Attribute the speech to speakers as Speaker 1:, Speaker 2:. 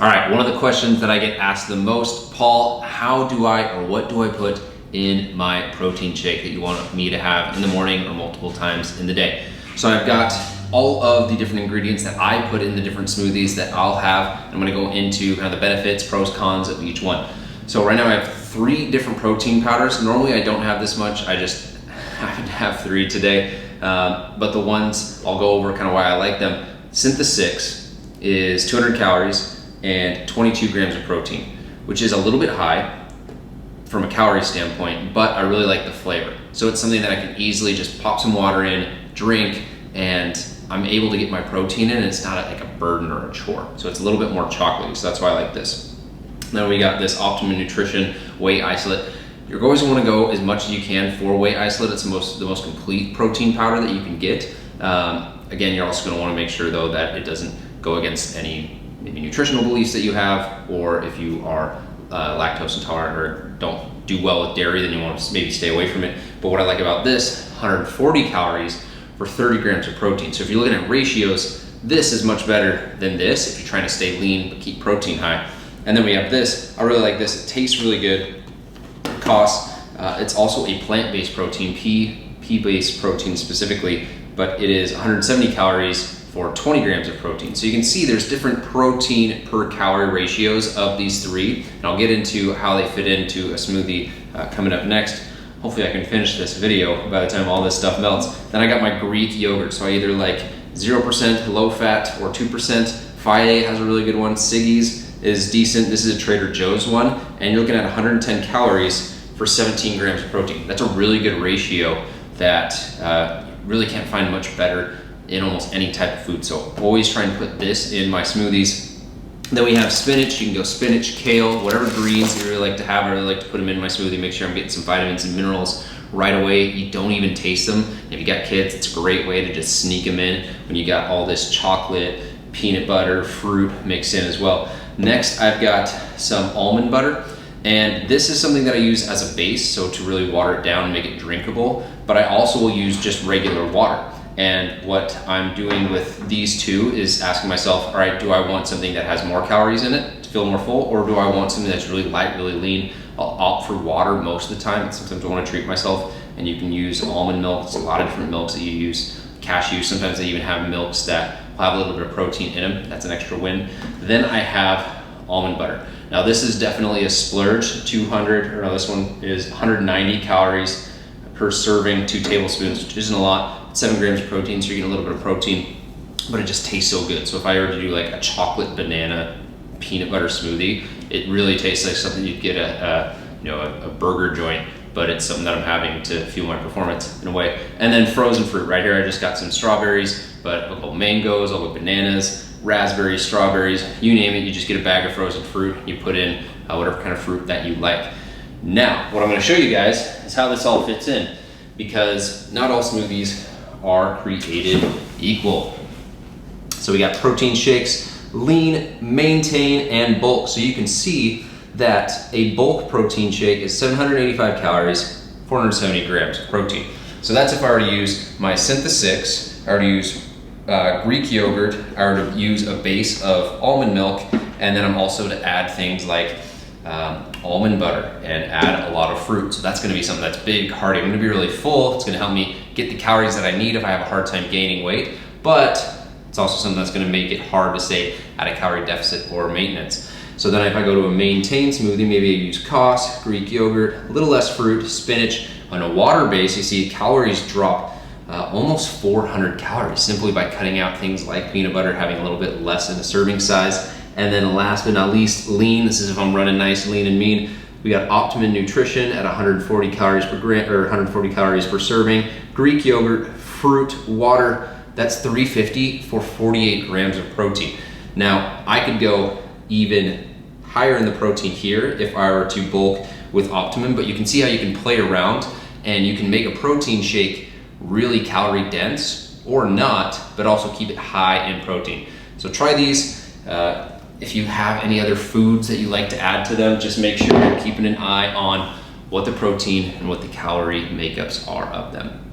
Speaker 1: All right, one of the questions that I get asked the most, Paul, how do I or what do I put in my protein shake that you want me to have in the morning or multiple times in the day? So I've got all of the different ingredients that I put in the different smoothies that I'll have. I'm gonna go into kind of the benefits, pros, cons of each one. So right now I have 3 different protein powders. Normally I don't have this much, I just happen to have 3 today. But the ones, I'll go over kind of why I like them. Syntha-6 is 200 calories and 22 grams of protein, which is a little bit high from a calorie standpoint, but I really like the flavor. So it's something that I can easily just pop some water in, drink, and I'm able to get my protein in, and it's not like a burden or a chore. So it's a little bit more chocolatey, so that's why I like this. Then we got this Optimum Nutrition Whey Isolate. You're always gonna wanna go as much as you can for whey isolate. It's the most complete protein powder that you can get. Again, you're also gonna wanna make sure though that it doesn't go against any maybe nutritional beliefs that you have, or if you are lactose intolerant or don't do well with dairy, then you want to maybe stay away from it. But what I like about this, 140 calories for 30 grams of protein. So if you're looking at ratios, this is much better than this if you're trying to stay lean but keep protein high. And then we have this, I really like this, it tastes really good. Costs, it's also a plant-based protein, pea-based protein specifically, but it is 170 calories for 20 grams of protein. So you can see there's different protein per calorie ratios of these 3, and I'll get into how they fit into a smoothie coming up next. Hopefully I can finish this video by the time all this stuff melts. Then I got my Greek yogurt, so I either like 0% low fat or 2%. Fage has a really good one, Siggi's is decent. This is a Trader Joe's one, and you're looking at 110 calories for 17 grams of protein. That's a really good ratio that you really can't find much better in almost any type of food. So always try and put this in my smoothies. Then we have spinach. You can go spinach, kale, whatever greens you really like to have. I really like to put them in my smoothie, make sure I'm getting some vitamins and minerals right away. You don't even taste them. If you got kids, it's a great way to just sneak them in when you got all this chocolate, peanut butter, fruit mixed in as well. Next, I've got some almond butter. And this is something that I use as a base, so to really water it down and make it drinkable. But I also will use just regular water. And what I'm doing with these 2 is asking myself, all right, do I want something that has more calories in it to feel more full, or do I want something that's really light, really lean? I'll opt for water most of the time, but sometimes I want to treat myself, and you can use almond milk. There's a lot of different milks that you use. Cashew, sometimes they even have milks that will have a little bit of protein in them. That's an extra win. Then I have almond butter. Now this is definitely a splurge, this one is 190 calories per serving, 2 tablespoons, which isn't a lot. 7 grams of protein, so you're getting a little bit of protein, but it just tastes so good. So if I were to do like a chocolate banana peanut butter smoothie, it really tastes like something you'd get at a burger joint, but it's something that I'm having to fuel my performance in a way. And then frozen fruit, right here I just got some strawberries, but I'll go mangoes, I'll go bananas, raspberries, strawberries, you name it, you just get a bag of frozen fruit, you put in whatever kind of fruit that you like. Now, what I'm gonna show you guys is how this all fits in, because not all smoothies are created equal. So we got protein shakes, lean, maintain, and bulk. So you can see that a bulk protein shake is 785 calories, 470 grams of protein. So that's if I were to use my Syntha-6, I were to use Greek yogurt, I were to use a base of almond milk, and then I'm also to add things like almond butter and add a lot of fruit. So that's gonna be something that's big, hearty. I'm gonna be really full. It's gonna help me get the calories that I need if I have a hard time gaining weight, but it's also something that's gonna make it hard to stay at a calorie deficit or maintenance. So then if I go to a maintain smoothie, maybe I use Kos, Greek yogurt, a little less fruit, spinach. On a water base, you see calories drop almost 400 calories simply by cutting out things like peanut butter, having a little bit less in a serving size. And then last but not least, lean. This is if I'm running nice, lean, and mean. We got Optimum Nutrition at 140 calories per gram, or 140 calories per serving. Greek yogurt, fruit, water. That's 350 for 48 grams of protein. Now, I could go even higher in the protein here if I were to bulk with Optimum, but you can see how you can play around and you can make a protein shake really calorie dense or not, but also keep it high in protein. So try these. If you have any other foods that you like to add to them, just make sure you're keeping an eye on what the protein and what the calorie makeups are of them.